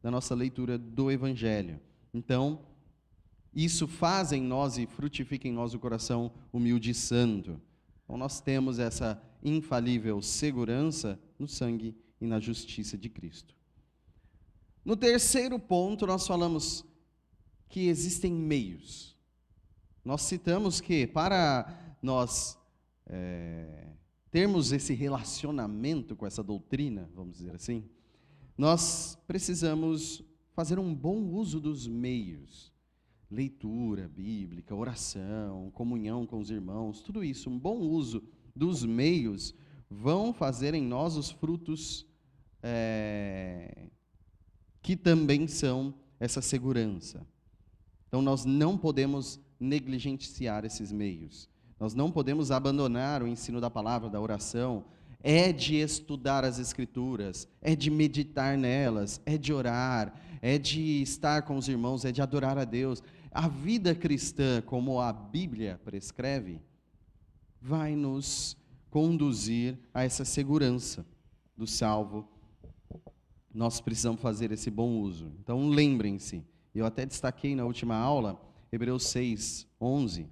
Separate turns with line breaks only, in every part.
da nossa leitura do Evangelho. Então, isso faz em nós e frutifica em nós o coração humilde e santo. Então, nós temos essa infalível segurança no sangue e na justiça de Cristo. No terceiro ponto, nós falamos que existem meios. Nós citamos que para nós termos esse relacionamento com essa doutrina, vamos dizer assim, nós precisamos fazer um bom uso dos meios. Leitura bíblica, oração, comunhão com os irmãos, tudo isso, um bom uso dos meios vão fazer em nós os frutos que também são essa segurança. Então, nós não podemos negligenciar esses meios. Nós não podemos abandonar o ensino da palavra, da oração. É de estudar as Escrituras, é de meditar nelas, é de orar, é de estar com os irmãos, é de adorar a Deus. A vida cristã, como a Bíblia prescreve, vai nos conduzir a essa segurança do salvo. Nós precisamos fazer esse bom uso. Então, lembrem-se, eu até destaquei na última aula, Hebreus 6:11.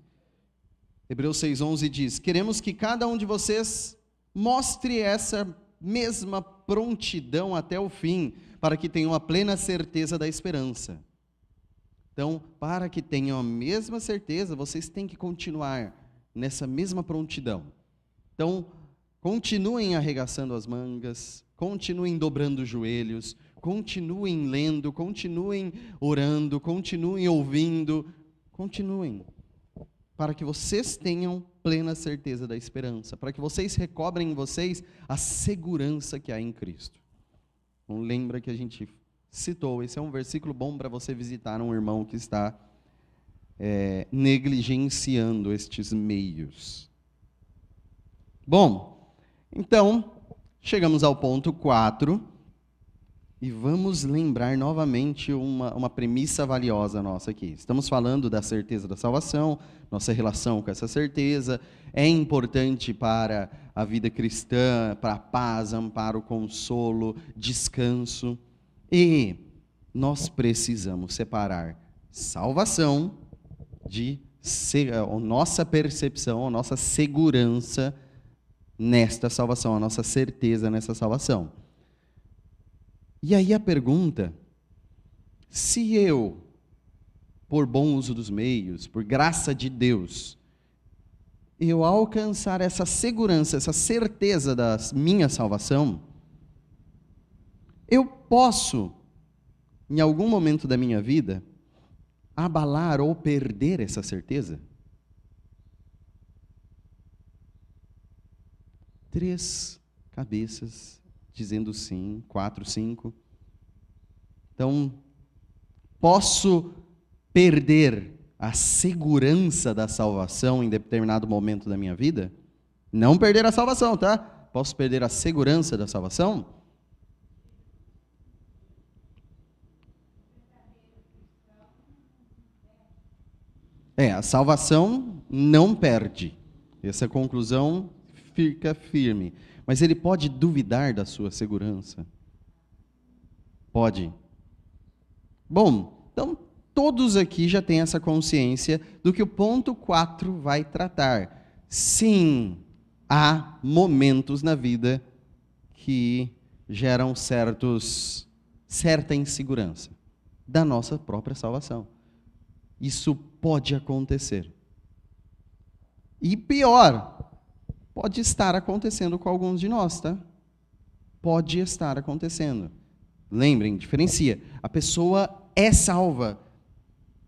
Hebreus 6:11 diz: queremos que cada um de vocês mostre essa mesma prontidão até o fim, para que tenham a plena certeza da esperança. Então, para que tenham a mesma certeza, vocês têm que continuar nessa mesma prontidão. Então, continuem arregaçando as mangas, continuem dobrando os joelhos, continuem lendo, continuem orando, continuem ouvindo, continuem, para que vocês tenham plena certeza da esperança, para que vocês recobrem em vocês a segurança que há em Cristo. Então, lembra que a gente citou, esse é um versículo bom para você visitar um irmão que está negligenciando estes meios. Bom, então, chegamos ao ponto 4, e vamos lembrar novamente uma premissa valiosa nossa aqui. Estamos falando da certeza da salvação, nossa relação com essa certeza, é importante para a vida cristã, para a paz, amparo, consolo, descanso. E nós precisamos separar salvação de a nossa percepção, a nossa segurança nesta salvação, a nossa certeza nessa salvação. E aí a pergunta, se eu, por bom uso dos meios, por graça de Deus, eu alcançar essa segurança, essa certeza da minha salvação, eu posso, em algum momento da minha vida, abalar ou perder essa certeza? 3 cabeças dizendo sim, 4, 5. Então, posso perder a segurança da salvação em determinado momento da minha vida? Não perder a salvação, tá? Posso perder a segurança da salvação? A salvação não perde. Essa conclusão fica firme. Mas ele pode duvidar da sua segurança? Pode. Bom, então todos aqui já têm essa consciência do que o ponto 4 vai tratar. Sim, há momentos na vida que geram certa insegurança da nossa própria salvação. Isso pode acontecer. E pior, pode estar acontecendo com alguns de nós, tá? Pode estar acontecendo. Lembrem, diferencia. A pessoa é salva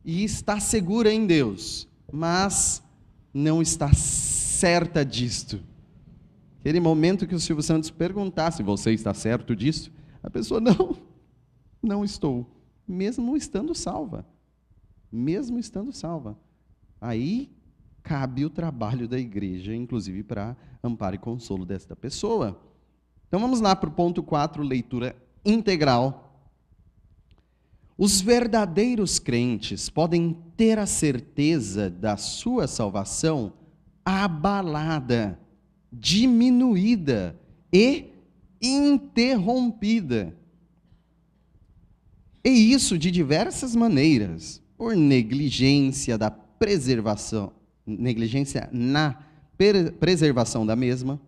e está segura em Deus, mas não está certa disto. Aquele momento que o Silvio Santos perguntasse, você está certo disso? A pessoa, não estou, mesmo estando salva. Mesmo estando salva. Aí cabe o trabalho da igreja, inclusive para amparo e consolo desta pessoa. Então vamos lá para o ponto 4, leitura integral. Os verdadeiros crentes podem ter a certeza da sua salvação abalada, diminuída e interrompida. E isso de diversas maneiras, por negligência da preservação, negligência na preservação da mesma,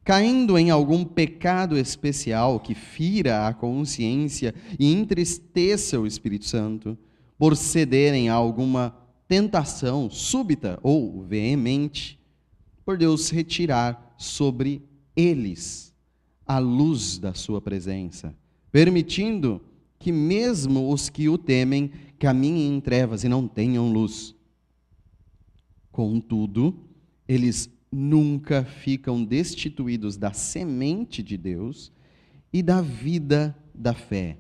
caindo em algum pecado especial que fira a consciência e entristeça o Espírito Santo, por cederem a alguma tentação súbita ou veemente, por Deus retirar sobre eles a luz da sua presença, permitindo que mesmo os que o temem caminhem em trevas e não tenham luz. Contudo, eles nunca ficam destituídos da semente de Deus e da vida da fé,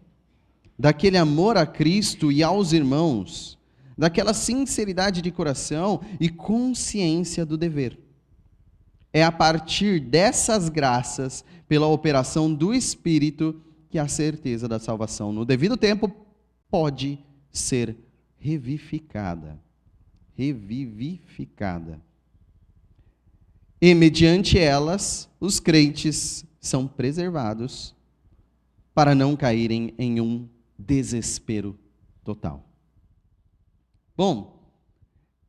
daquele amor a Cristo e aos irmãos, daquela sinceridade de coração e consciência do dever. É a partir dessas graças, pela operação do Espírito, que a certeza da salvação, no devido tempo, pode ser revivificada. Revivificada. E, mediante elas, os crentes são preservados para não caírem em um desespero total. Bom,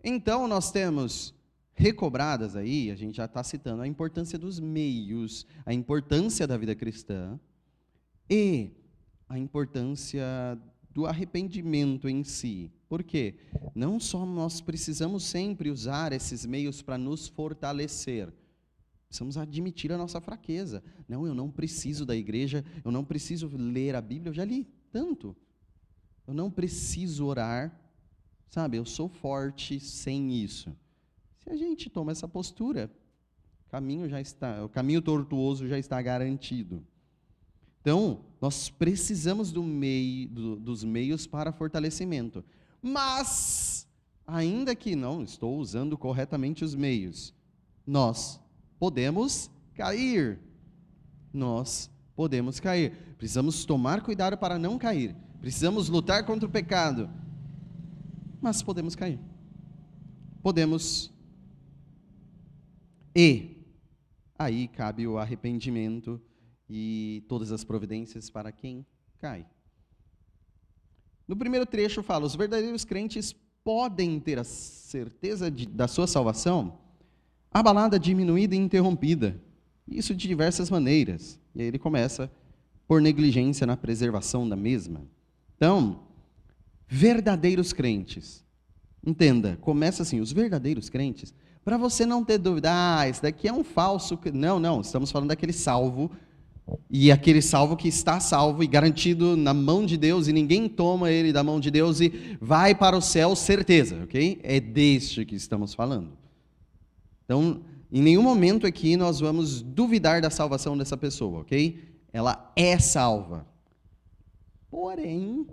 então nós temos recobradas aí, a gente já está citando a importância dos meios, a importância da vida cristã e a importância do arrependimento em si. Por quê? Não só nós precisamos sempre usar esses meios para nos fortalecer, precisamos admitir a nossa fraqueza. Não, eu não preciso da igreja, eu não preciso ler a Bíblia, eu já li tanto. Eu não preciso orar, sabe? Eu sou forte sem isso. Se a gente toma essa postura, o caminho tortuoso já está garantido. Então, nós precisamos dos meios para fortalecimento. Mas, ainda que não estou usando corretamente os meios, nós podemos cair. Nós podemos cair. Precisamos tomar cuidado para não cair. Precisamos lutar contra o pecado. Mas podemos cair. Podemos. E aí cabe o arrependimento e todas as providências para quem cai. No primeiro trecho fala, os verdadeiros crentes podem ter a certeza da sua salvação abalada, diminuída e interrompida. Isso de diversas maneiras. E aí ele começa por negligência na preservação da mesma. Então, verdadeiros crentes. Entenda, começa assim, os verdadeiros crentes, para você não ter dúvida, esse daqui é um falso. Não, estamos falando daquele salvo, e aquele salvo que está salvo e garantido na mão de Deus, e ninguém toma ele da mão de Deus e vai para o céu, certeza, ok? É deste que estamos falando. Então, em nenhum momento aqui nós vamos duvidar da salvação dessa pessoa, ok? Ela é salva. Porém,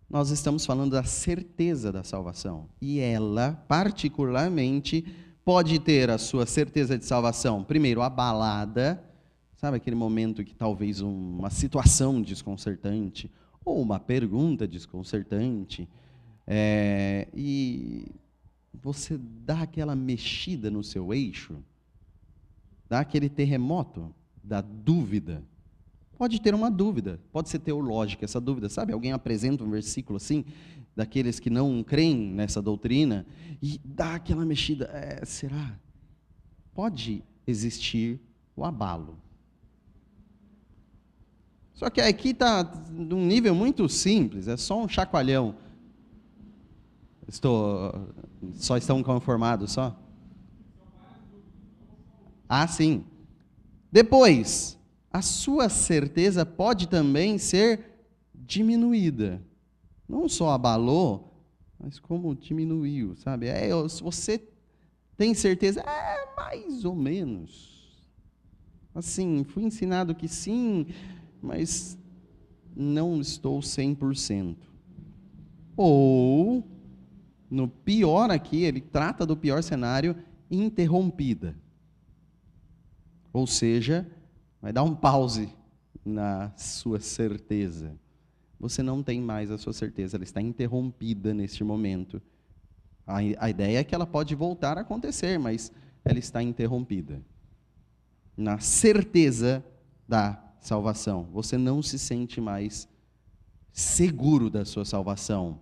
nós estamos falando da certeza da salvação. E ela, particularmente, pode ter a sua certeza de salvação, primeiro, abalada, sabe aquele momento que talvez uma situação desconcertante, ou uma pergunta desconcertante, e você dá aquela mexida no seu eixo, dá aquele terremoto da dúvida. Pode ter uma dúvida, pode ser teológica essa dúvida, sabe? Alguém apresenta um versículo assim, daqueles que não creem nessa doutrina, e dá aquela mexida, será? Pode existir o abalo. Só que aqui está num nível muito simples, é só um chacoalhão. Só estão conformados, só? Sim. Depois, a sua certeza pode também ser diminuída. Não só abalou, mas como diminuiu, sabe? Se você tem certeza, mais ou menos. Assim, fui ensinado que sim, mas não estou 100%. Ou, no pior aqui, ele trata do pior cenário, interrompida. Ou seja, vai dar um pause na sua certeza. Você não tem mais a sua certeza, ela está interrompida neste momento. A ideia é que ela pode voltar a acontecer, mas ela está interrompida. Na certeza da salvação. Você não se sente mais seguro da sua salvação,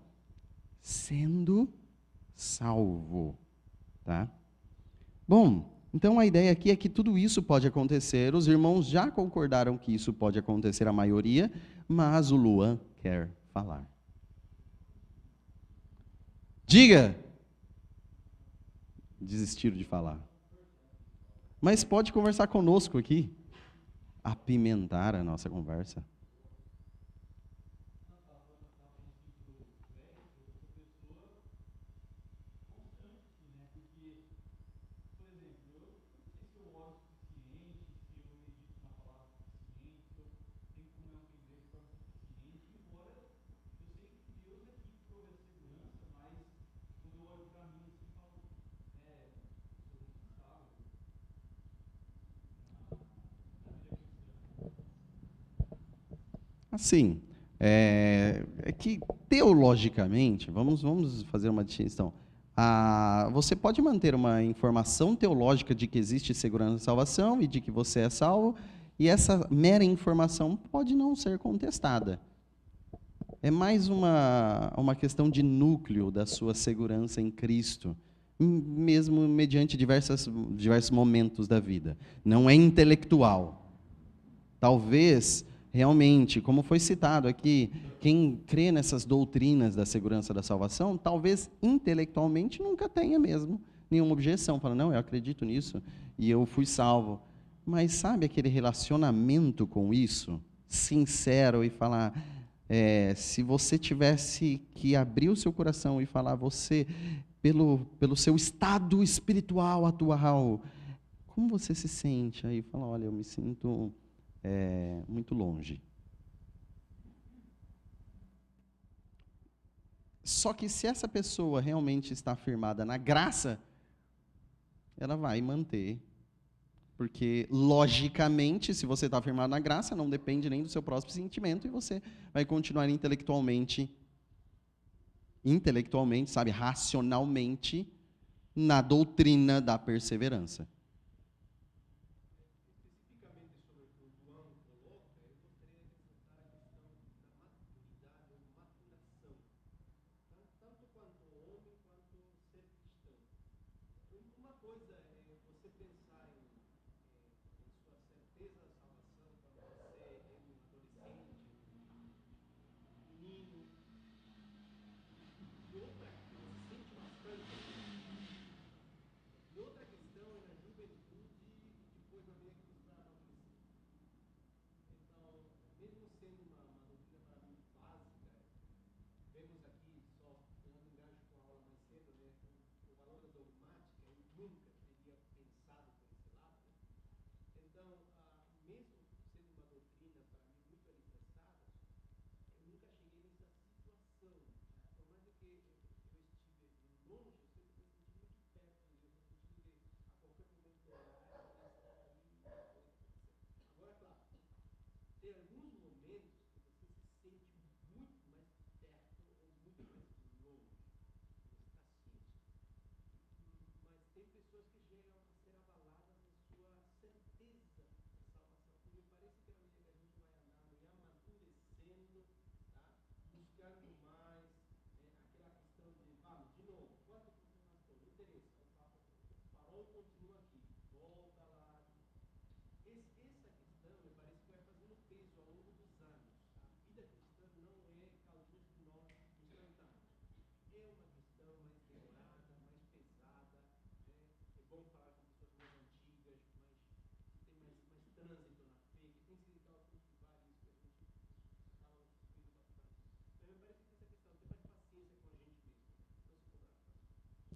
sendo salvo, tá? Bom, então a ideia aqui é que tudo isso pode acontecer. Os irmãos já concordaram que isso pode acontecer, a maioria, mas o Luan quer falar. Diga! Desistiram de falar. Mas pode conversar conosco aqui, apimentar a nossa conversa. Assim, é que teologicamente, vamos fazer uma distinção. Você pode manter uma informação teológica de que existe segurança e salvação e de que você é salvo, e essa mera informação pode não ser contestada. É mais uma questão de núcleo da sua segurança em Cristo, mesmo mediante diversos momentos da vida. Não é intelectual. Talvez, realmente, como foi citado aqui, quem crê nessas doutrinas da segurança da salvação, talvez intelectualmente nunca tenha mesmo nenhuma objeção. Fala, não, eu acredito nisso e eu fui salvo. Mas sabe aquele relacionamento com isso, sincero, e falar, se você tivesse que abrir o seu coração e falar, você, pelo seu estado espiritual atual, como você se sente? Aí fala, olha, eu me sinto muito longe. Só que se essa pessoa realmente está firmada na graça, ela vai manter. Porque, logicamente, se você está firmado na graça, não depende nem do seu próprio sentimento e você vai continuar intelectualmente, sabe, racionalmente, na doutrina da perseverança.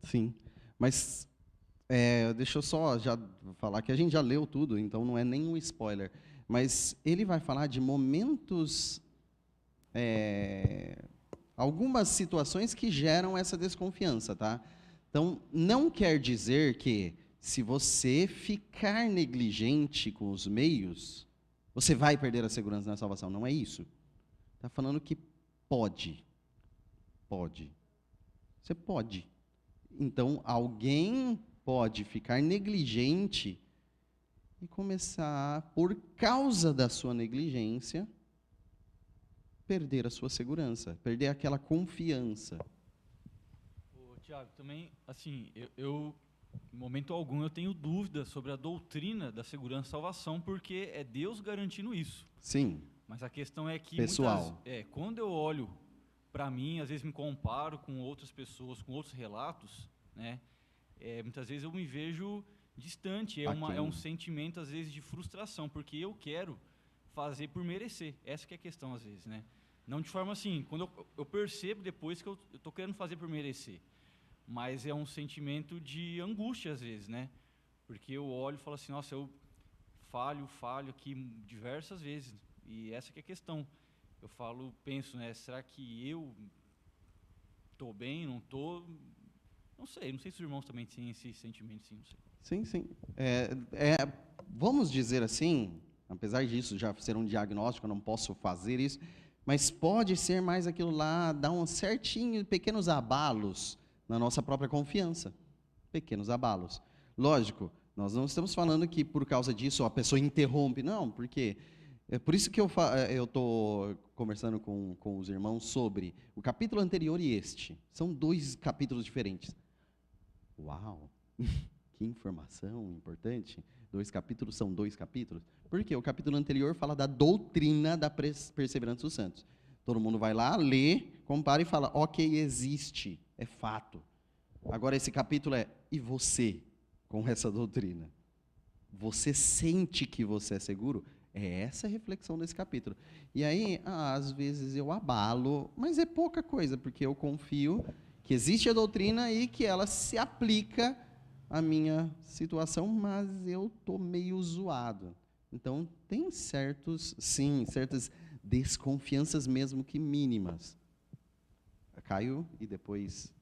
Sim, mas deixa eu só já falar que a gente já leu tudo, então não é nenhum spoiler. Mas ele vai falar de momentos, algumas situações que geram essa desconfiança, tá? Então, não quer dizer que se você ficar negligente com os meios, você vai perder a segurança na salvação. Não é isso. Está falando que pode. Pode. Você pode. Então, alguém pode ficar negligente e começar, por causa da sua negligência, perder a sua segurança, perder aquela confiança.
Tiago, também, assim, em momento algum, eu tenho dúvida sobre a doutrina da segurança e salvação, porque é Deus garantindo isso.
Sim.
Mas a questão é que,
Pessoal.
quando eu olho para mim, às vezes me comparo com outras pessoas, com outros relatos, né? Muitas vezes eu me vejo distante, é um sentimento, às vezes, de frustração, porque eu quero fazer por merecer. Essa que é a questão, às vezes, né? Não de forma assim, quando eu percebo depois que eu estou querendo fazer por merecer. Mas é um sentimento de angústia, às vezes, né? Porque eu olho e falo assim, nossa, eu falho aqui diversas vezes. E essa que é a questão. Eu penso, né? Será que eu estou bem, não estou? Não sei se os irmãos também têm esse sentimento, sim, não sei.
Sim. Vamos dizer assim, apesar disso já ser um diagnóstico, eu não posso fazer isso, mas pode ser mais aquilo lá, dar um certinho, pequenos abalos na nossa própria confiança. Pequenos abalos. Lógico, nós não estamos falando que por causa disso a pessoa interrompe, não, porque é por isso que eu estou conversando com os irmãos sobre o capítulo anterior e este. São 2 capítulos diferentes. Uau! Que informação importante. 2 capítulos são 2 capítulos. Por quê? O capítulo anterior fala da doutrina da perseverança dos santos. Todo mundo vai lá, lê, compara e fala, ok, existe, é fato. Agora esse capítulo e você, com essa doutrina? Você sente que você é seguro? É essa a reflexão desse capítulo. E aí, às vezes eu abalo, mas é pouca coisa, porque eu confio que existe a doutrina e que ela se aplica à minha situação, mas eu estou meio zoado. Então, tem certas desconfianças mesmo que mínimas. Caio e depois...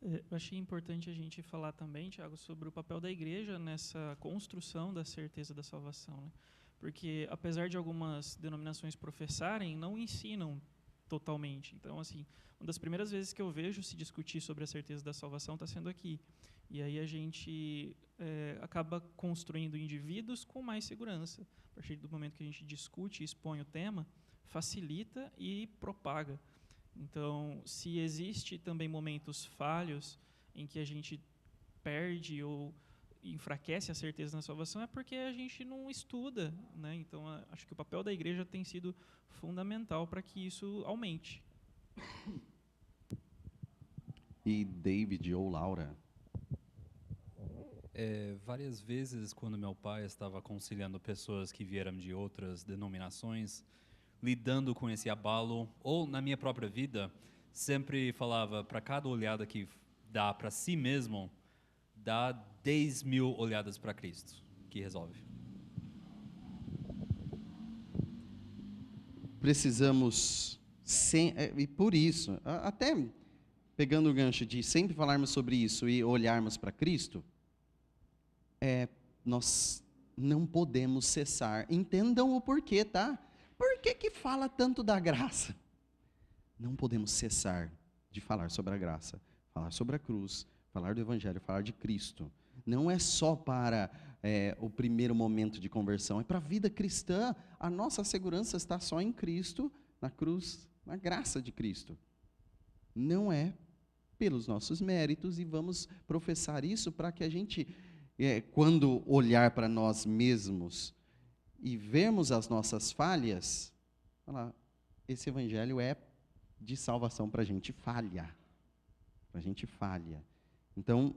Eu achei importante a gente falar também, Tiago, sobre o papel da igreja nessa construção da certeza da salvação, né? Porque, apesar de algumas denominações professarem, não ensinam totalmente. Então, assim, uma das primeiras vezes que eu vejo se discutir sobre a certeza da salvação está sendo aqui. E aí a gente acaba construindo indivíduos com mais segurança. A partir do momento que a gente discute e expõe o tema, facilita e propaga. Então, se existe também momentos falhos em que a gente perde ou enfraquece a certeza na salvação, é porque a gente não estuda, né? Então, acho que o papel da igreja tem sido fundamental para que isso aumente.
E David ou Laura?
Várias vezes, quando meu pai estava aconselhando pessoas que vieram de outras denominações, lidando com esse abalo, ou na minha própria vida, sempre falava, para cada olhada que dá para si mesmo, dá 10 mil olhadas para Cristo, que resolve.
Precisamos, e por isso, até pegando o gancho de sempre falarmos sobre isso e olharmos para Cristo, nós não podemos cessar. Entendam o porquê, tá? Por que fala tanto da graça? Não podemos cessar de falar sobre a graça, falar sobre a cruz, falar do Evangelho, falar de Cristo. Não é só para o primeiro momento de conversão, é para a vida cristã. A nossa segurança está só em Cristo, na cruz, na graça de Cristo. Não é pelos nossos méritos, e vamos professar isso para que a gente, quando olhar para nós mesmos e vermos as nossas falhas, falar, esse Evangelho é de salvação para a gente falha. Para a gente falha. Então,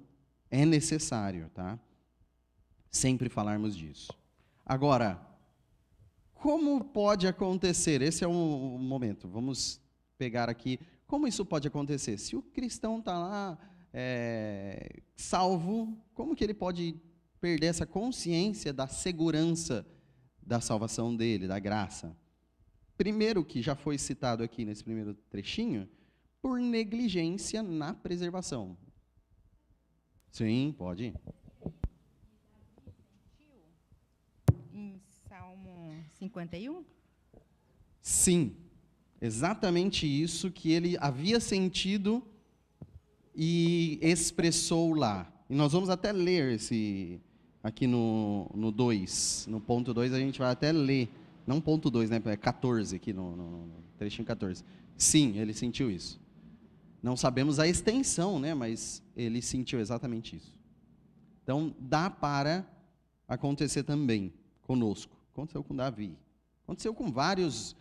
é necessário, tá? Sempre falarmos disso. Agora, como pode acontecer? Esse é um momento. Vamos pegar aqui. Como isso pode acontecer? Se o cristão está lá, salvo, como que ele pode perder essa consciência da segurança da salvação dele, da graça? Primeiro, que já foi citado aqui nesse primeiro trechinho, por negligência na preservação. Sim, pode ir.
Em Salmo 51?
Sim, exatamente isso que ele havia sentido e expressou lá. E nós vamos até ler aqui no 2, no ponto 2, a gente vai até ler, não ponto 2, né, é 14 aqui no trechinho 14. Sim, ele sentiu isso. Não sabemos a extensão, né, mas ele sentiu exatamente isso. Então, dá para acontecer também conosco. Aconteceu com Davi. Aconteceu com vários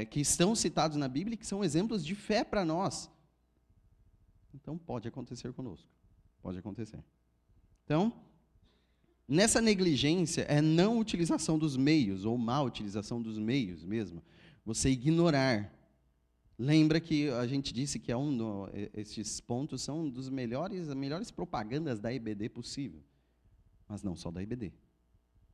que estão citados na Bíblia, que são exemplos de fé para nós. Então, pode acontecer conosco. Pode acontecer. Então, nessa negligência é não utilização dos meios, ou má utilização dos meios mesmo. Você ignorar. Lembra que a gente disse que esses pontos são das melhores propagandas da IBD possível. Mas não só da IBD.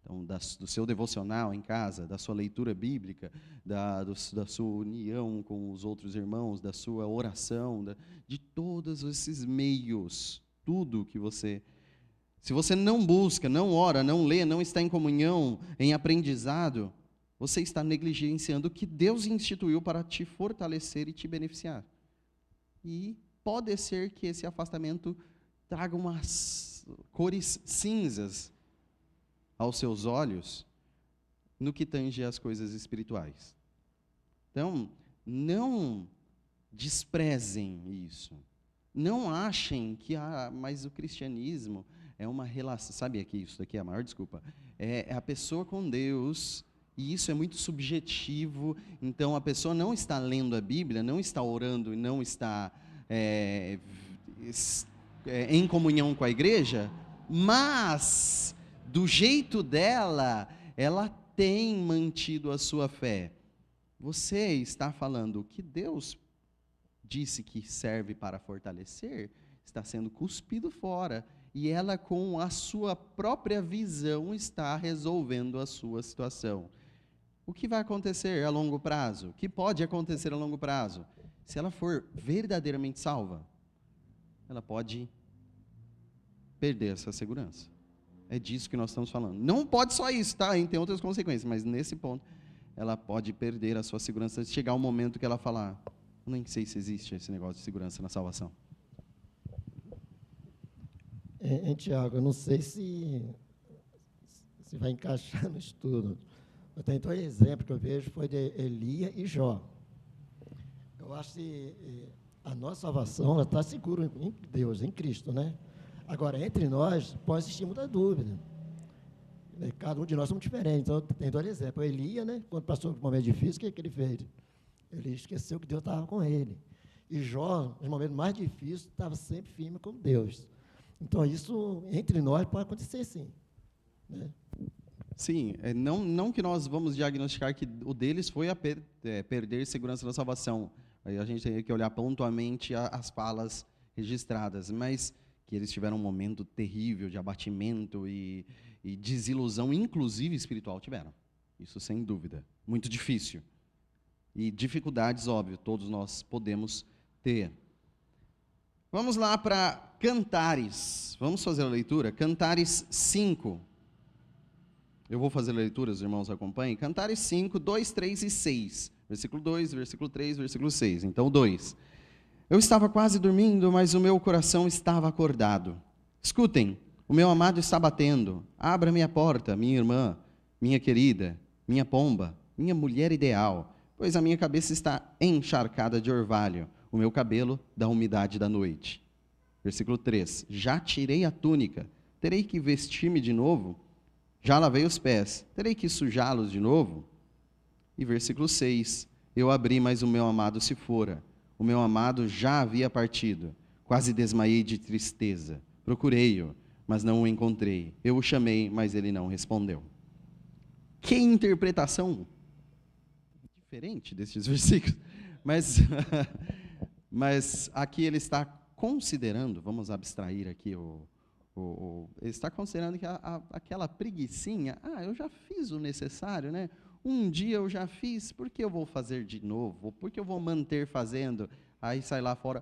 Então, do seu devocional em casa, da sua leitura bíblica, da sua união com os outros irmãos, da sua oração, de todos esses meios, tudo que você... Se você não busca, não ora, não lê, não está em comunhão, em aprendizado, você está negligenciando o que Deus instituiu para te fortalecer e te beneficiar. E pode ser que esse afastamento traga umas cores cinzas aos seus olhos no que tange às coisas espirituais. Então, não desprezem isso. Não achem que, mas o cristianismo é uma relação, sabe aqui, isso daqui é a maior desculpa, é a pessoa com Deus, e isso é muito subjetivo, então a pessoa não está lendo a Bíblia, não está orando e não está em comunhão com a igreja, mas do jeito dela, ela tem mantido a sua fé. Você está falando o que Deus disse que serve para fortalecer, está sendo cuspido fora. E ela, com a sua própria visão, está resolvendo a sua situação. O que vai acontecer a longo prazo? O que pode acontecer a longo prazo? Se ela for verdadeiramente salva, ela pode perder essa segurança. É disso que nós estamos falando. Não pode só isso, tá? Tem outras consequências, mas nesse ponto, ela pode perder a sua segurança, chegar um momento que ela falar, nem sei se existe esse negócio de segurança na salvação.
Tiago, eu não sei se vai encaixar no estudo. Eu tenho dois exemplos que eu vejo, foi de Elia e Jó. Eu acho que a nossa salvação está segura em Deus, em Cristo, né? Agora, entre nós, pode existir muita dúvida. Cada um de nós somos diferentes. Então, tem dois exemplos. Elia, né, quando passou por um momento difícil, o que ele fez? Ele esqueceu que Deus estava com ele. E Jó, nos momentos mais difíceis, estava sempre firme com Deus. Então, isso, entre nós, pode acontecer, sim. Né?
Sim, não que nós vamos diagnosticar que o deles foi a perder segurança da salvação. Aí a gente tem que olhar pontualmente as falas registradas, mas que eles tiveram um momento terrível de abatimento e desilusão, inclusive espiritual, tiveram. Isso sem dúvida. Muito difícil. E dificuldades, óbvio, todos nós podemos ter. Vamos lá para Cantares. Vamos fazer a leitura? Cantares 5. Eu vou fazer a leitura, os irmãos acompanhem. Cantares 5, 2, 3 e 6. Versículo 2, versículo 3, versículo 6. Então, 2. Eu estava quase dormindo, mas o meu coração estava acordado. Escutem, o meu amado está batendo. Abra-me a porta, minha irmã, minha querida, minha pomba, minha mulher ideal, pois a minha cabeça está encharcada de orvalho, o meu cabelo da umidade da noite. Versículo 3. Já tirei a túnica, terei que vestir-me de novo? Já lavei os pés, terei que sujá-los de novo? E versículo 6. Eu abri, mas o meu amado se fora. O meu amado já havia partido. Quase desmaiei de tristeza. Procurei-o, mas não o encontrei. Eu o chamei, mas ele não respondeu. Que interpretação diferente desses versículos. Mas aqui ele está considerando, vamos abstrair aqui ele está considerando que aquela preguicinha, eu já fiz o necessário, né? Um dia eu já fiz, por que eu vou fazer de novo? Por que eu vou manter fazendo? Aí sai lá fora,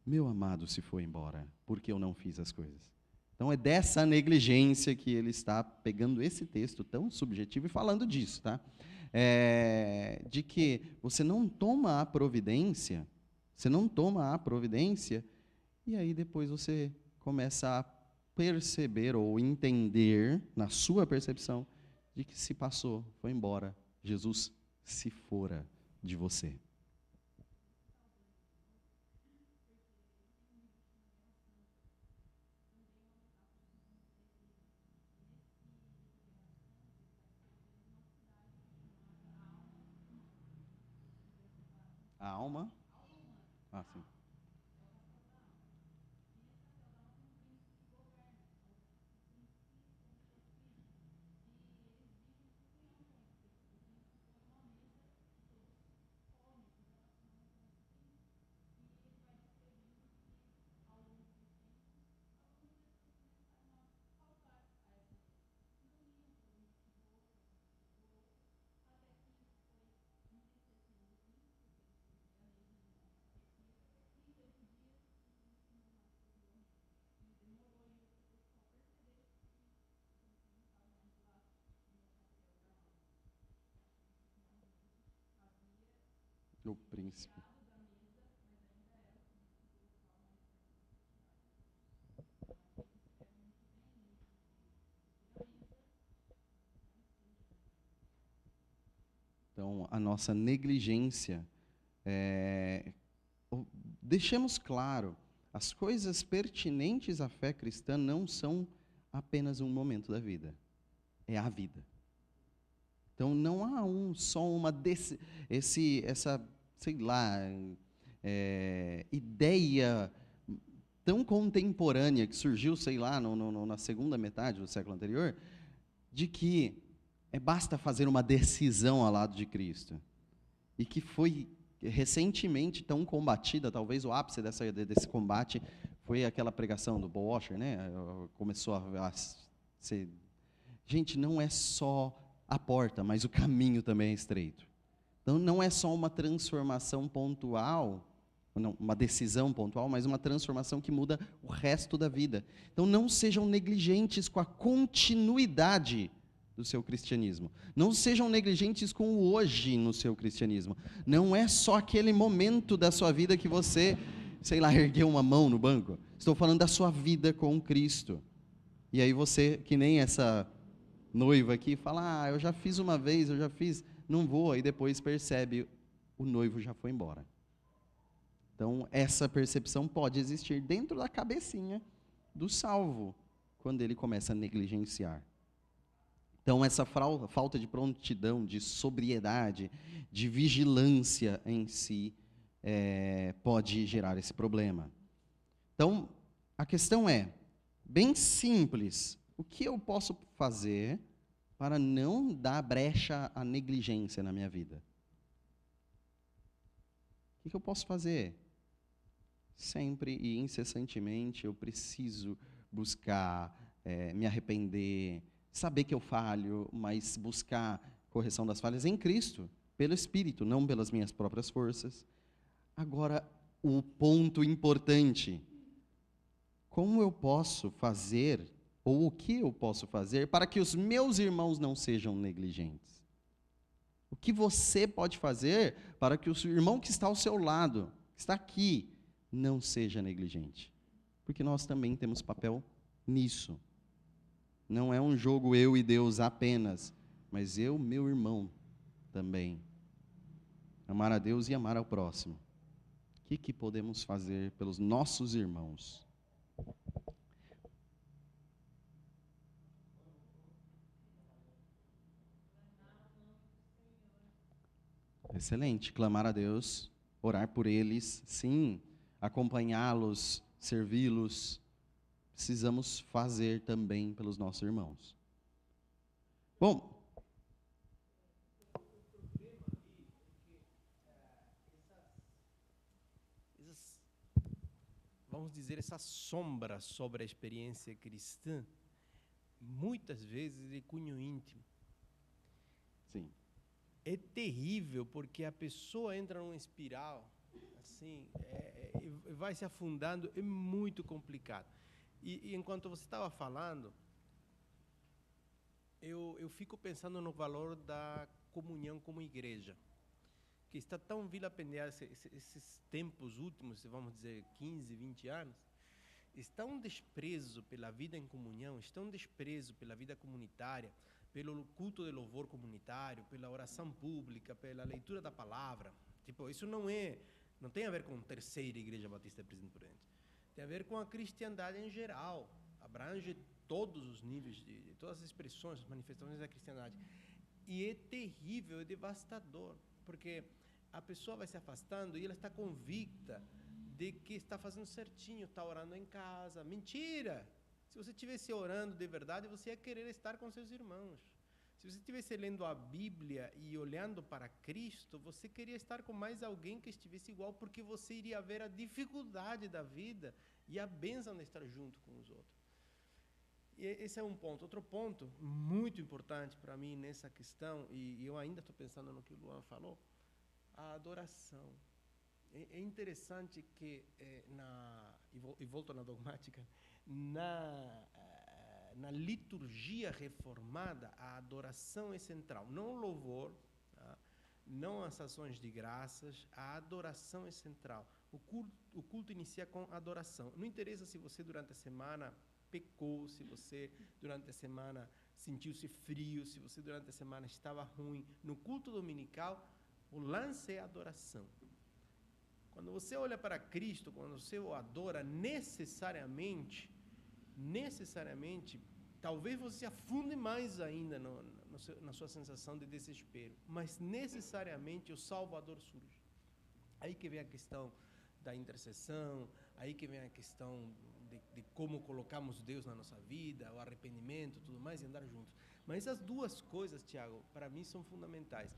meu amado se foi embora, porque eu não fiz as coisas. Então é dessa negligência que ele está pegando esse texto tão subjetivo e falando disso, tá? De que você não toma a providência, e aí depois você começa a perceber ou entender, na sua percepção, de que se passou, foi embora. Jesus se fora de você. A alma? Ah, sim. O príncipe. Então, a nossa negligência, deixemos claro, as coisas pertinentes à fé cristã não são apenas um momento da vida, é a vida. Então, não há só essa, sei lá, ideia tão contemporânea que surgiu, sei lá, na segunda metade do século anterior, de que basta fazer uma decisão ao lado de Cristo. E que foi recentemente tão combatida, talvez o ápice desse combate foi aquela pregação do Paul Washer, né? Começou a ser... Gente, não é só a porta, mas o caminho também é estreito. Então, não é só uma transformação pontual, não, uma decisão pontual, mas uma transformação que muda o resto da vida. Então, não sejam negligentes com a continuidade do seu cristianismo. Não sejam negligentes com o hoje no seu cristianismo. Não é só aquele momento da sua vida que você, sei lá, ergueu uma mão no banco. Estou falando da sua vida com Cristo. E aí você, que nem essa noiva aqui, fala, eu já fiz uma vez, eu já fiz, não vou. Aí depois percebe, o noivo já foi embora. Então, essa percepção pode existir dentro da cabecinha do salvo, quando ele começa a negligenciar. Então, essa falta de prontidão, de sobriedade, de vigilância em si, pode gerar esse problema. Então, a questão é, bem simples, o que eu posso fazer para não dar brecha à negligência na minha vida? O que eu posso fazer? Sempre e incessantemente eu preciso buscar me arrepender, saber que eu falho, mas buscar correção das falhas em Cristo, pelo Espírito, não pelas minhas próprias forças. Agora, o ponto importante, como eu posso fazer, ou o que eu posso fazer, para que os meus irmãos não sejam negligentes? O que você pode fazer para que o seu irmão que está ao seu lado, que está aqui, não seja negligente? Porque nós também temos papel nisso. Não é um jogo eu e Deus apenas, mas eu, meu irmão, também. Amar a Deus e amar ao próximo. O que podemos fazer pelos nossos irmãos? Excelente. Clamar a Deus, orar por eles, sim, acompanhá-los, servi-los. Precisamos fazer também pelos nossos irmãos. Bom,
vamos dizer, essa sombra sobre a experiência cristã, muitas vezes de cunho íntimo.
sim.
É terrível, porque a pessoa entra numa espiral, assim, e vai se afundando, é muito complicado. E enquanto você estava falando, eu fico pensando no valor da comunhão como igreja, que está tão vilipendiada esses tempos últimos, vamos dizer, 15, 20 anos, está um desprezo pela vida em comunhão, está um desprezo pela vida comunitária, pelo culto de louvor comunitário, pela oração pública, pela leitura da palavra. Tipo, isso não tem a ver com Terceira Igreja Batista de Presidente Prudente. Tem a ver com a cristiandade em geral. Abrange todos os níveis, de todas as expressões, as manifestações da cristiandade. E é terrível, é devastador, porque a pessoa vai se afastando e ela está convicta de que está fazendo certinho, está orando em casa. Mentira! Se você estivesse orando de verdade, você ia querer estar com seus irmãos. Se você estivesse lendo a Bíblia e olhando para Cristo, você queria estar com mais alguém que estivesse igual, porque você iria ver a dificuldade da vida e a bênção de estar junto com os outros. E esse é um ponto. Outro ponto muito importante para mim nessa questão, e eu ainda estou pensando no que o Luan falou, a adoração. É interessante que, e volto na dogmática, na liturgia reformada, a adoração é central. Não o louvor, tá? Não as ações de graças, a adoração é central. O culto inicia com adoração. Não interessa se você durante a semana pecou, se você durante a semana sentiu-se frio, se você durante a semana estava ruim. No culto dominical, o lance é a adoração. Quando você olha para Cristo, quando você o adora, necessariamente, talvez você se afunde mais ainda na sua sensação de desespero, mas necessariamente o Salvador surge. Aí que vem a questão da intercessão, aí que vem a questão de como colocamos Deus na nossa vida, o arrependimento, tudo mais, e andar juntos. Mas essas duas coisas, Tiago, para mim são fundamentais.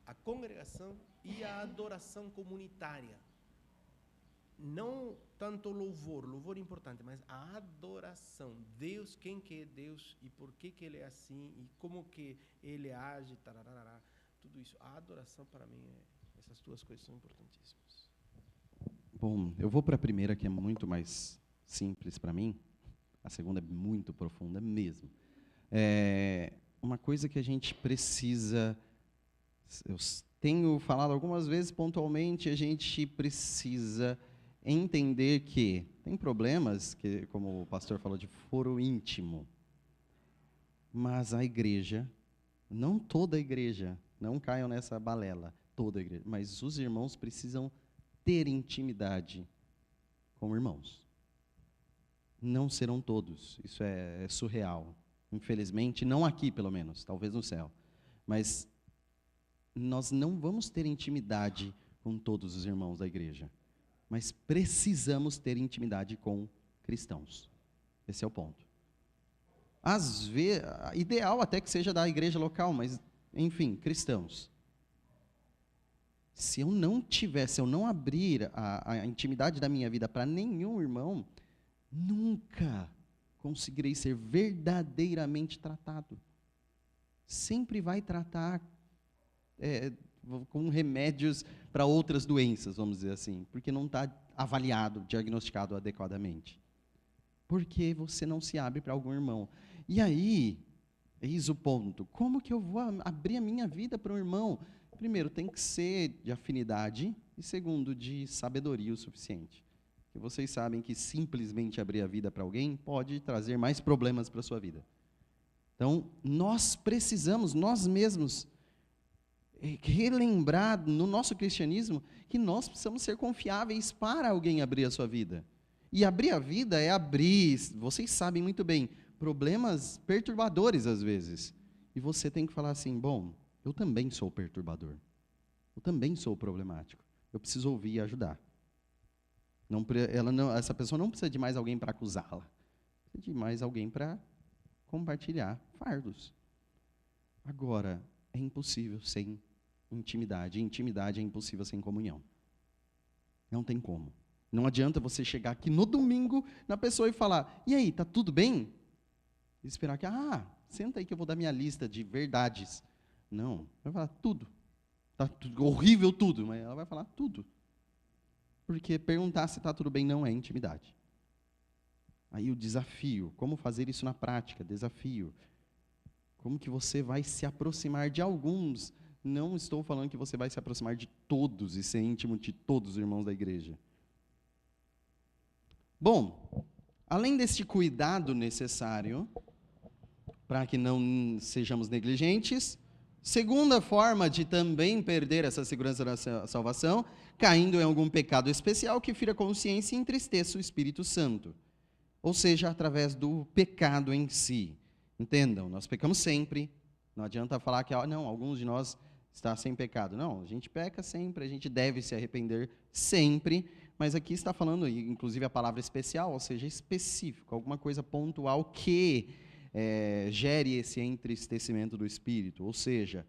A congregação e a adoração comunitária. Não tanto louvor é importante, mas a adoração. Deus, quem que é Deus e por que Ele é assim e como que Ele age, tararara, tudo isso. A adoração, para mim, essas duas coisas são importantíssimas.
Bom, eu vou para a primeira, que é muito mais simples para mim. A segunda é muito profunda mesmo. Uma coisa que a gente precisa... Eu tenho falado algumas vezes pontualmente, a gente precisa entender que tem problemas, que, como o pastor falou, de foro íntimo. Mas a igreja, não toda a igreja, não caiam nessa balela, toda a igreja, mas os irmãos precisam ter intimidade com irmãos. Não serão todos, isso é surreal. Infelizmente, não aqui pelo menos, talvez no céu. Mas nós não vamos ter intimidade com todos os irmãos da igreja. Mas precisamos ter intimidade com cristãos. Esse é o ponto. Às vezes, ideal até que seja da igreja local, mas, enfim, cristãos. Se eu não abrir a intimidade da minha vida para nenhum irmão, nunca conseguirei ser verdadeiramente tratado. Sempre vai tratar com remédios para outras doenças, vamos dizer assim, porque não está avaliado, diagnosticado adequadamente. Porque você não se abre para algum irmão. E aí, eis o ponto, como que eu vou abrir a minha vida para um irmão? Primeiro, tem que ser de afinidade, e segundo, de sabedoria o suficiente. Porque vocês sabem que simplesmente abrir a vida para alguém pode trazer mais problemas para a sua vida. Então, nós precisamos, nós mesmos, relembrar no nosso cristianismo que nós precisamos ser confiáveis para alguém abrir a sua vida. E abrir a vida é abrir, vocês sabem muito bem, problemas perturbadores às vezes. E você tem que falar assim, bom, eu também sou perturbador. Eu também sou problemático. Eu preciso ouvir e ajudar. Essa pessoa não precisa de mais alguém para acusá-la. Precisa de mais alguém para compartilhar fardos. Agora, é impossível sem intimidade. E intimidade é impossível sem comunhão. Não tem como. Não adianta você chegar aqui no domingo na pessoa e falar, e aí, tá tudo bem? E esperar que, senta aí que eu vou dar minha lista de verdades. Não, vai falar tudo. Tá tudo, horrível tudo, mas ela vai falar tudo. Porque perguntar se está tudo bem não é intimidade. Aí o desafio, como fazer isso na prática, desafio. Como que você vai se aproximar de alguns? Não estou falando que você vai se aproximar de todos e ser íntimo de todos os irmãos da igreja. Bom, além deste cuidado necessário, para que não sejamos negligentes, segunda forma de também perder essa segurança da salvação, caindo em algum pecado especial que fira a consciência e entristeça o Espírito Santo. Ou seja, através do pecado em si. Entendam, nós pecamos sempre. Não adianta falar que não, alguns de nós está sem pecado. Não, a gente peca sempre, a gente deve se arrepender sempre. Mas aqui está falando, inclusive, a palavra especial, ou seja, específico, alguma coisa pontual que gere esse entristecimento do Espírito. Ou seja,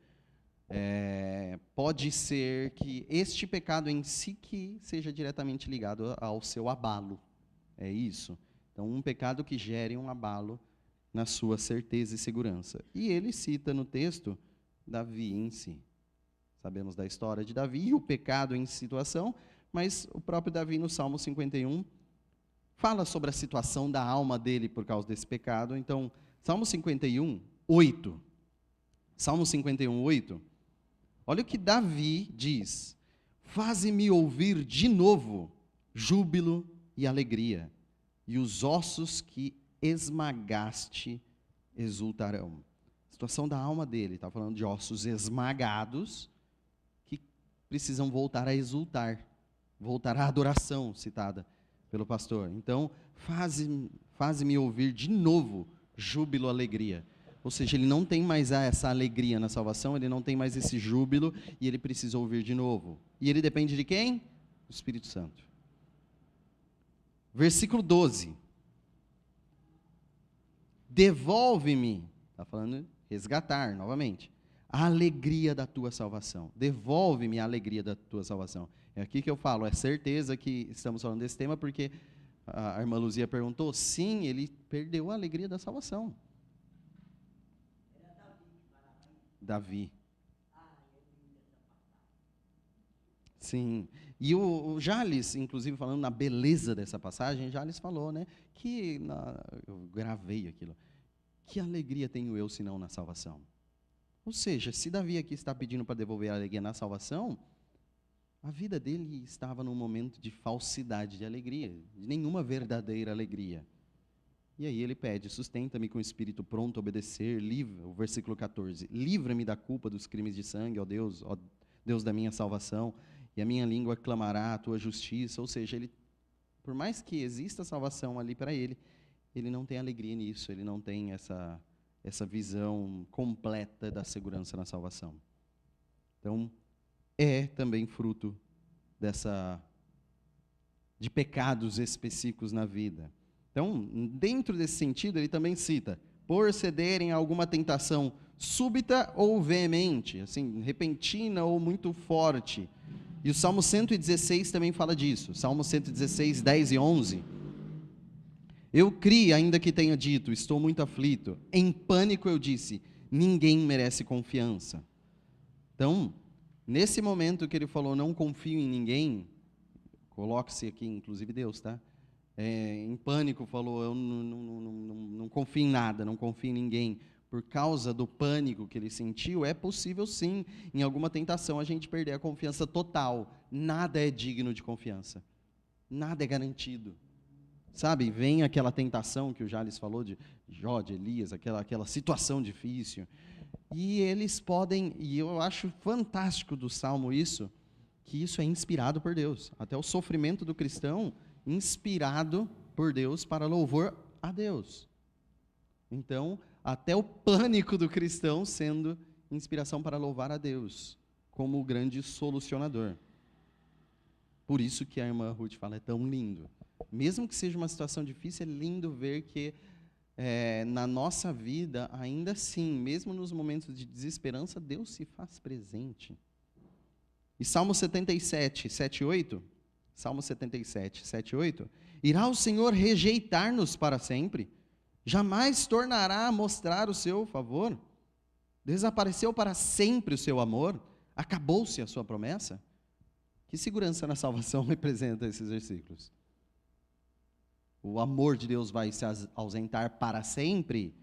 pode ser que este pecado em si que seja diretamente ligado ao seu abalo. É isso. Então, um pecado que gere um abalo na sua certeza e segurança. E ele cita no texto Davi em si. Sabemos da história de Davi e o pecado em situação, mas o próprio Davi no Salmo 51 fala sobre a situação da alma dele por causa desse pecado. Então, Salmo 51, 8. Salmo 51, 8. Olha o que Davi diz. Faze-me ouvir de novo júbilo e alegria, e os ossos que esmagaste exultarão. A situação da alma dele, está falando de ossos esmagados que precisam voltar a exultar, voltar à adoração citada pelo pastor. Então, faze-me ouvir de novo júbilo, alegria. Ou seja, ele não tem mais essa alegria na salvação, ele não tem mais esse júbilo e ele precisa ouvir de novo. E ele depende de quem? Do Espírito Santo. Versículo 12. Devolve-me, está falando resgatar novamente, a alegria da tua salvação. Devolve-me a alegria da tua salvação. É aqui que eu falo, é certeza que estamos falando desse tema, porque a irmã Luzia perguntou, sim, ele perdeu a alegria da salvação. Davi. Sim. E o Jales, inclusive, falando na beleza dessa passagem, Jales falou, né, que, eu gravei aquilo, que alegria tenho eu, senão na salvação? Ou seja, se Davi aqui está pedindo para devolver a alegria na salvação, a vida dele estava num momento de falsidade de alegria, de nenhuma verdadeira alegria. E aí ele pede, sustenta-me com o espírito pronto a obedecer, o versículo 14, livra-me da culpa dos crimes de sangue, ó Deus da minha salvação, e a minha língua clamará a tua justiça. Ou seja, ele, por mais que exista salvação ali para ele, ele não tem alegria nisso, ele não tem essa visão completa da segurança na salvação. Então, é também fruto de pecados específicos na vida. Então, dentro desse sentido, ele também cita, por cederem a alguma tentação súbita ou veemente, assim, repentina ou muito forte. E o Salmo 116 também fala disso. Salmo 116, 10 e 11. Eu criei, ainda que tenha dito, estou muito aflito. Em pânico eu disse, ninguém merece confiança. Então, nesse momento que ele falou, não confio em ninguém, coloque-se aqui, inclusive Deus, tá? Em pânico falou, eu não confio em nada, não confio em ninguém. Por causa do pânico que ele sentiu, é possível sim, em alguma tentação, a gente perder a confiança total. Nada é digno de confiança. Nada é garantido. Sabe, vem aquela tentação que o Jales falou de Jó, de Elias, aquela situação difícil. E eles podem, e eu acho fantástico do Salmo isso, que isso é inspirado por Deus. Até o sofrimento do cristão, inspirado por Deus para louvor a Deus. Então, até o pânico do cristão sendo inspiração para louvar a Deus, como o grande solucionador. Por isso que a irmã Ruth fala, é tão lindo. Mesmo que seja uma situação difícil, é lindo ver que na nossa vida, ainda assim, mesmo nos momentos de desesperança, Deus se faz presente. E Salmo 77, 7 e 8, Salmo 77, 7 e 8, irá o Senhor rejeitar-nos para sempre? Jamais tornará a mostrar o seu favor? Desapareceu para sempre o seu amor? Acabou-se a sua promessa? Que segurança na salvação representa esses versículos? O amor de Deus vai se ausentar para sempre?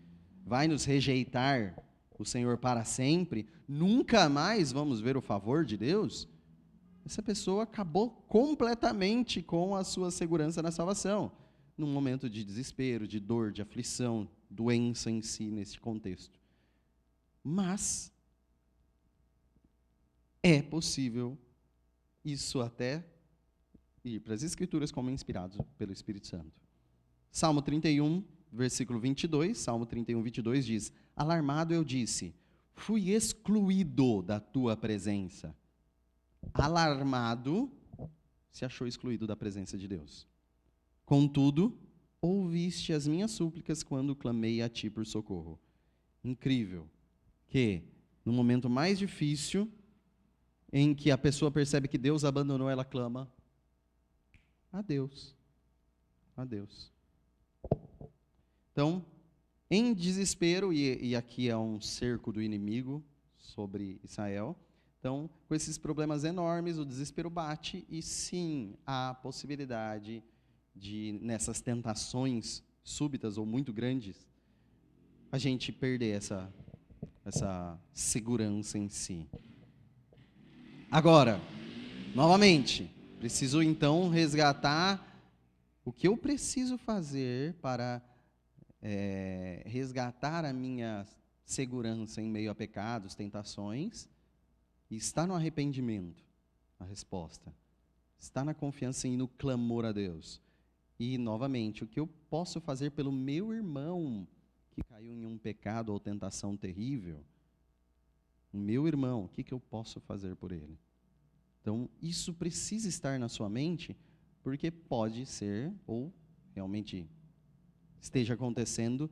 Vai nos rejeitar o Senhor para sempre? Nunca mais vamos ver o favor de Deus? Essa pessoa acabou completamente com a sua segurança na salvação. num momento de desespero, de dor, de aflição, doença em si, nesse contexto. Mas é possível isso até ir para as Escrituras como inspirados pelo Espírito Santo. Salmo 31, versículo 22, Salmo 31, 22 diz: alarmado eu disse, fui excluído da tua presença. Alarmado, se achou excluído da presença de Deus. Contudo, ouviste as minhas súplicas quando clamei a ti por socorro. Incrível que, no momento mais difícil, em que a pessoa percebe que Deus abandonou, ela clama a Deus. A Deus. Então, em desespero, e aqui é um cerco do inimigo sobre Israel, então, com esses problemas enormes, o desespero bate, e sim, há possibilidade de, nessas tentações súbitas ou muito grandes, a gente perder essa segurança em si. Agora, novamente, preciso então resgatar o que eu preciso fazer para resgatar a minha segurança em meio a pecados, tentações, e está no arrependimento, a resposta. Está na confiança e no clamor a Deus. E, novamente, o que eu posso fazer pelo meu irmão que caiu em um pecado ou tentação terrível, o meu irmão, o que eu posso fazer por ele? Então, isso precisa estar na sua mente, porque pode ser, ou realmente esteja acontecendo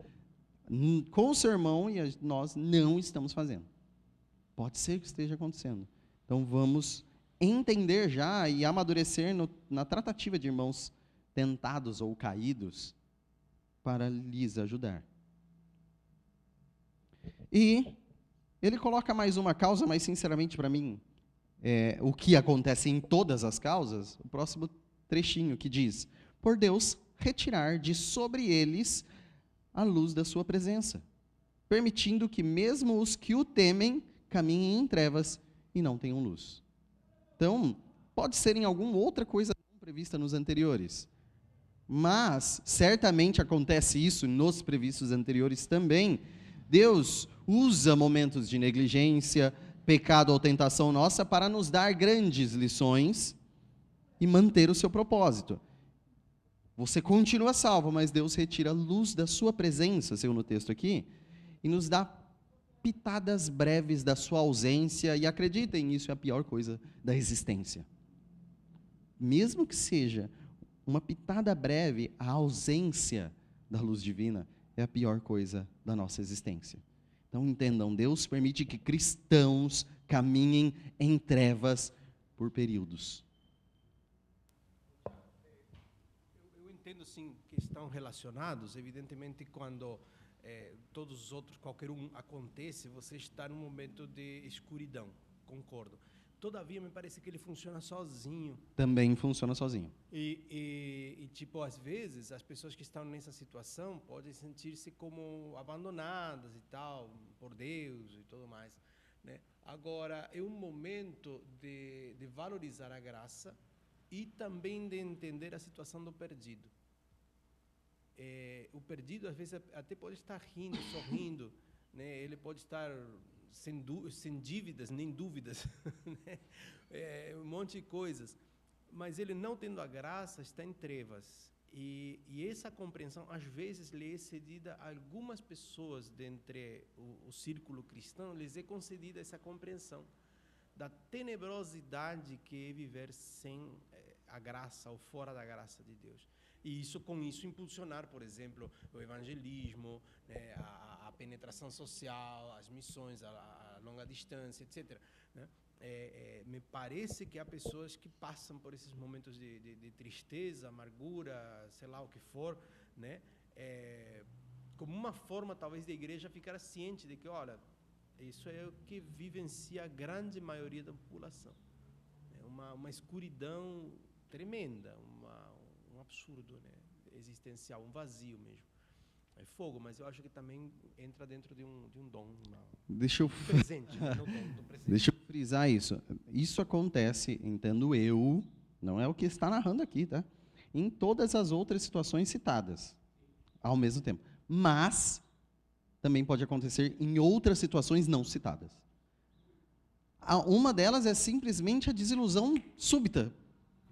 com o seu irmão e nós não estamos fazendo. Pode ser que esteja acontecendo. Então, vamos entender já e amadurecer na tratativa de irmãos tentados ou caídos para lhes ajudar. E ele coloca mais uma causa, mas sinceramente para mim, o que acontece em todas as causas, o próximo trechinho que diz: por Deus retirar de sobre eles a luz da sua presença, permitindo que mesmo os que o temem caminhem em trevas e não tenham luz. Então, pode ser em alguma outra coisa prevista nos anteriores, mas certamente acontece isso nos previstos anteriores também. Deus usa momentos de negligência, pecado ou tentação nossa para nos dar grandes lições e manter o seu propósito. Você continua salvo, mas Deus retira a luz da sua presença, segundo o texto aqui, e nos dá pitadas breves da sua ausência, e acreditem, isso é a pior coisa da existência. Mesmo que seja uma pitada breve, a ausência da luz divina é a pior coisa da nossa existência. Então entendam, Deus permite que cristãos caminhem em trevas por períodos.
Eu entendo sim que estão relacionados, evidentemente quando todos os outros, qualquer um acontece, você está num momento de escuridão, concordo. Todavia, me parece que ele funciona sozinho.
Também funciona sozinho.
E tipo, às vezes, as pessoas que estão nessa situação podem sentir-se como abandonadas e tal, por Deus e tudo mais, né? Agora, é um momento de valorizar a graça e também de entender a situação do perdido. O perdido, às vezes, até pode estar rindo, sorrindo, né? Ele pode estar sem dívidas, nem dúvidas, né? Um monte de coisas. Mas ele, não tendo a graça, está em trevas. E essa compreensão, às vezes, lhe é cedida a algumas pessoas dentre o círculo cristão, lhes é concedida essa compreensão da tenebrosidade que é viver sem a graça ou fora da graça de Deus. E com isso impulsionar, por exemplo, o evangelismo, né, a penetração social, as missões a longa distância, etc., né? Me parece que há pessoas que passam por esses momentos de tristeza, amargura, sei lá o que for, né? Como uma forma, talvez, da igreja ficar ciente de que, olha, isso é o que vivencia a grande maioria da população. É uma escuridão tremenda, um absurdo, né, existencial, um vazio mesmo. É fogo, mas eu acho que também entra dentro de um dom, presente, né, no dom do presente.
Deixa eu frisar isso. Isso acontece, entendo eu, não é o que está narrando aqui, tá? em todas as outras situações citadas ao mesmo tempo. Mas também pode acontecer em outras situações não citadas. Uma delas é simplesmente a desilusão súbita,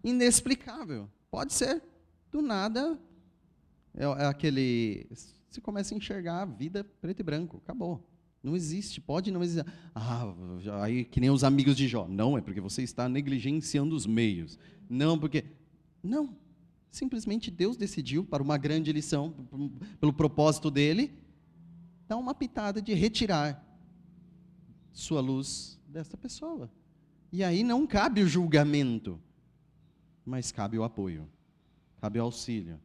inexplicável. Pode ser, do nada, é aquele... Você começa a enxergar a vida preto e branco, acabou. Não existe, pode não existir. Aí que nem os amigos de Jó. Não, é porque você está negligenciando os meios. Não, porque... Não, simplesmente Deus decidiu, para uma grande lição, pelo propósito dele, dar uma pitada de retirar sua luz desta pessoa. E aí não cabe o julgamento, mas cabe o apoio, cabe o auxílio,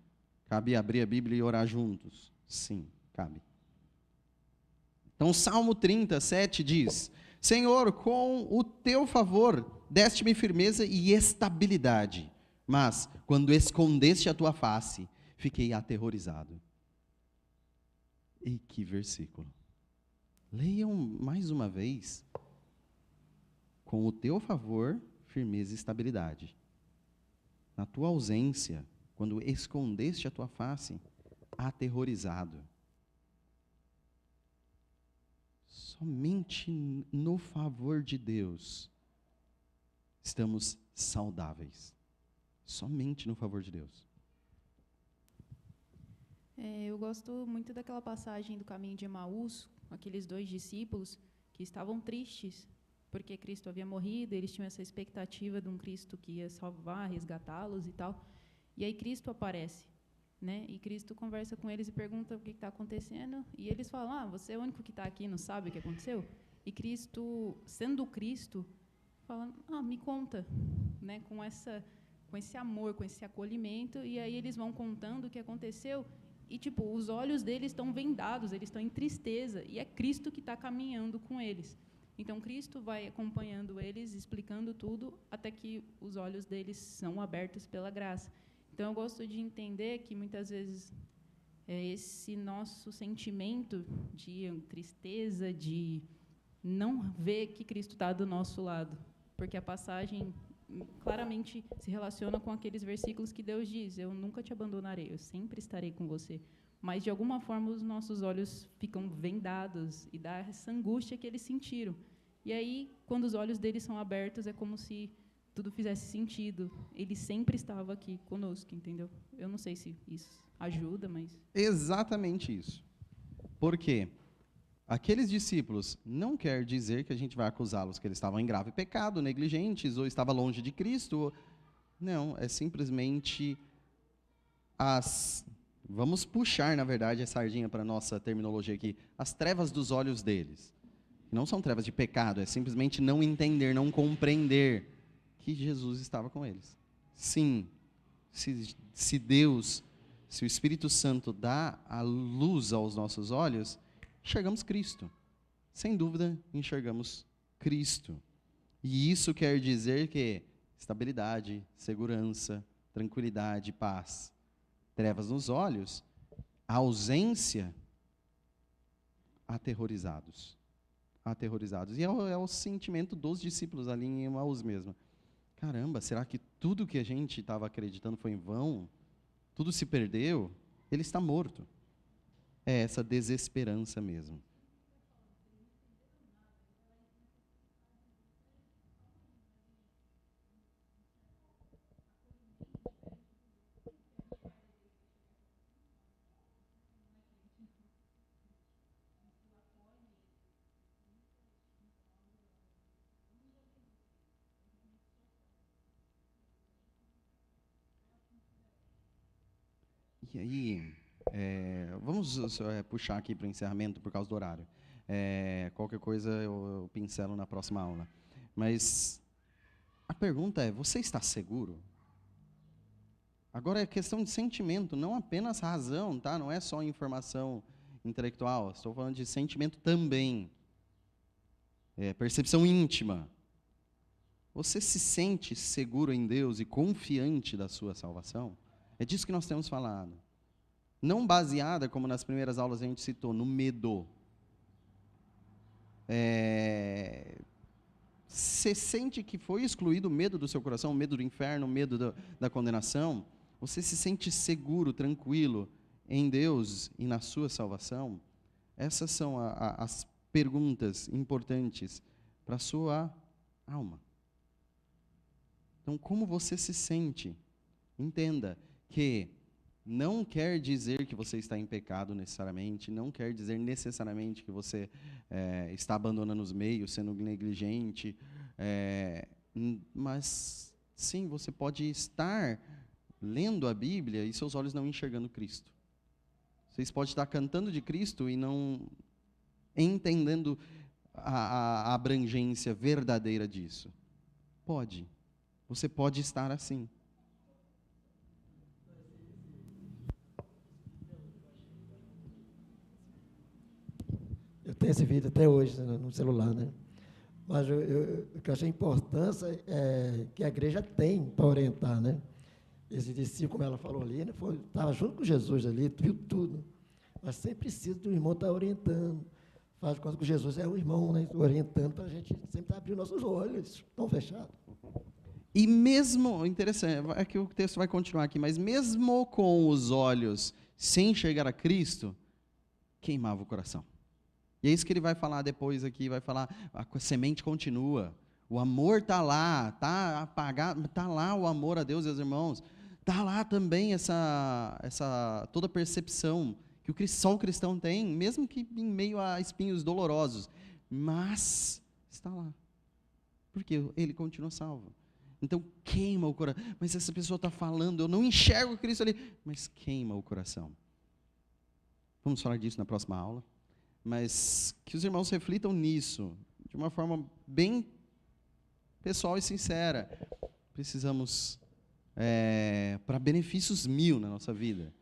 cabe abrir a Bíblia e orar juntos. Sim, cabe. Então, Salmo 37 diz: Senhor, com o teu favor, deste-me firmeza e estabilidade, mas, quando escondeste a tua face, fiquei aterrorizado. E que versículo. Leiam mais uma vez. Com o teu favor, firmeza e estabilidade. Na tua ausência, quando escondeste a tua face, aterrorizado. Somente no favor de Deus estamos saudáveis. Somente no favor de Deus.
Eu gosto muito daquela passagem do caminho de Emaús, aqueles 2 discípulos que estavam tristes, porque Cristo havia morrido, eles tinham essa expectativa de um Cristo que ia salvar, resgatá-los e tal. E aí Cristo aparece, né? E Cristo conversa com eles e pergunta o que está acontecendo. E eles falam, você é o único que está aqui e não sabe o que aconteceu? E Cristo, sendo Cristo, fala, me conta, né? Com esse amor, com esse acolhimento. E aí eles vão contando o que aconteceu. E, os olhos deles estão vendados, eles estão em tristeza. E é Cristo que está caminhando com eles. Então, Cristo vai acompanhando eles, explicando tudo, até que os olhos deles são abertos pela graça. Então, eu gosto de entender que, muitas vezes, esse nosso sentimento de tristeza, de não ver que Cristo está do nosso lado, porque a passagem claramente se relaciona com aqueles versículos que Deus diz, eu nunca te abandonarei, eu sempre estarei com você. Mas, de alguma forma, os nossos olhos ficam vendados e dá essa angústia que eles sentiram. E aí, quando os olhos deles são abertos, é como se tudo fizesse sentido. Ele sempre estava aqui conosco, entendeu? Eu não sei se isso ajuda, mas...
Exatamente isso. Por quê? Aqueles discípulos não quer dizer que a gente vai acusá-los que eles estavam em grave pecado, negligentes, ou estavam longe de Cristo. Não, é simplesmente vamos puxar, na verdade, a sardinha para a nossa terminologia aqui, as trevas dos olhos deles. Não são trevas de pecado, é simplesmente não entender, não compreender que Jesus estava com eles. Sim, se Deus, se o Espírito Santo dá a luz aos nossos olhos, enxergamos Cristo. Sem dúvida, enxergamos Cristo. E isso quer dizer que estabilidade, segurança, tranquilidade, paz. Trevas nos olhos, ausência, aterrorizados. E é o sentimento dos discípulos ali em Emaús mesmo. Caramba, será que tudo que a gente estava acreditando foi em vão? Tudo se perdeu? Ele está morto. É essa desesperança mesmo. E aí, vamos puxar aqui para o encerramento por causa do horário. Qualquer coisa eu pincelo na próxima aula. Mas a pergunta é, você está seguro? Agora é questão de sentimento, não apenas razão, tá? Não é só informação intelectual, estou falando de sentimento também. Percepção íntima. Você se sente seguro em Deus e confiante da sua salvação? É disso que nós temos falado. Não baseada, como nas primeiras aulas a gente citou, no medo. Você sente que foi excluído o medo do seu coração, o medo do inferno, o medo da condenação? Você se sente seguro, tranquilo em Deus e na sua salvação? Essas são as perguntas importantes para a sua alma. Então, como você se sente? Entenda que não quer dizer que você está em pecado necessariamente, não quer dizer necessariamente que você está abandonando os meios, sendo negligente, mas sim, você pode estar lendo a Bíblia e seus olhos não enxergando Cristo. Vocês podem estar cantando de Cristo e não entendendo a abrangência verdadeira disso. Pode. Você pode estar assim.
Eu tenho esse vídeo até hoje no celular, né? Mas o que eu achei importância é que a igreja tem para orientar, né? Esse discípulo, como ela falou ali, né, estava junto com Jesus ali, viu tudo. Mas sempre precisa do irmão estar orientando. Faz de conta que Jesus é o irmão, né? Orientando para a gente sempre abrir nossos olhos, estão fechados.
E mesmo, interessante, é que o texto vai continuar aqui, mas mesmo com os olhos sem enxergar a Cristo, queimava o coração. E é isso que ele vai falar depois aqui, vai falar, a semente continua, o amor está lá, está apagado, está lá o amor a Deus e aos irmãos, está lá também essa toda percepção que só o cristão tem, mesmo que em meio a espinhos dolorosos, mas está lá, porque ele continua salvo. Então queima o coração, mas essa pessoa está falando, eu não enxergo Cristo ali, mas queima o coração. Vamos falar disso na próxima aula, mas que os irmãos reflitam nisso, de uma forma bem pessoal e sincera. Precisamos, para benefícios 1000 na nossa vida,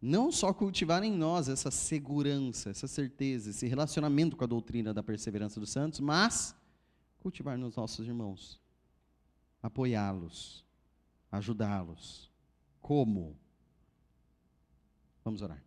não só cultivar em nós essa segurança, essa certeza, esse relacionamento com a doutrina da perseverança dos santos, mas cultivar nos nossos irmãos, apoiá-los, ajudá-los. Como? Vamos orar.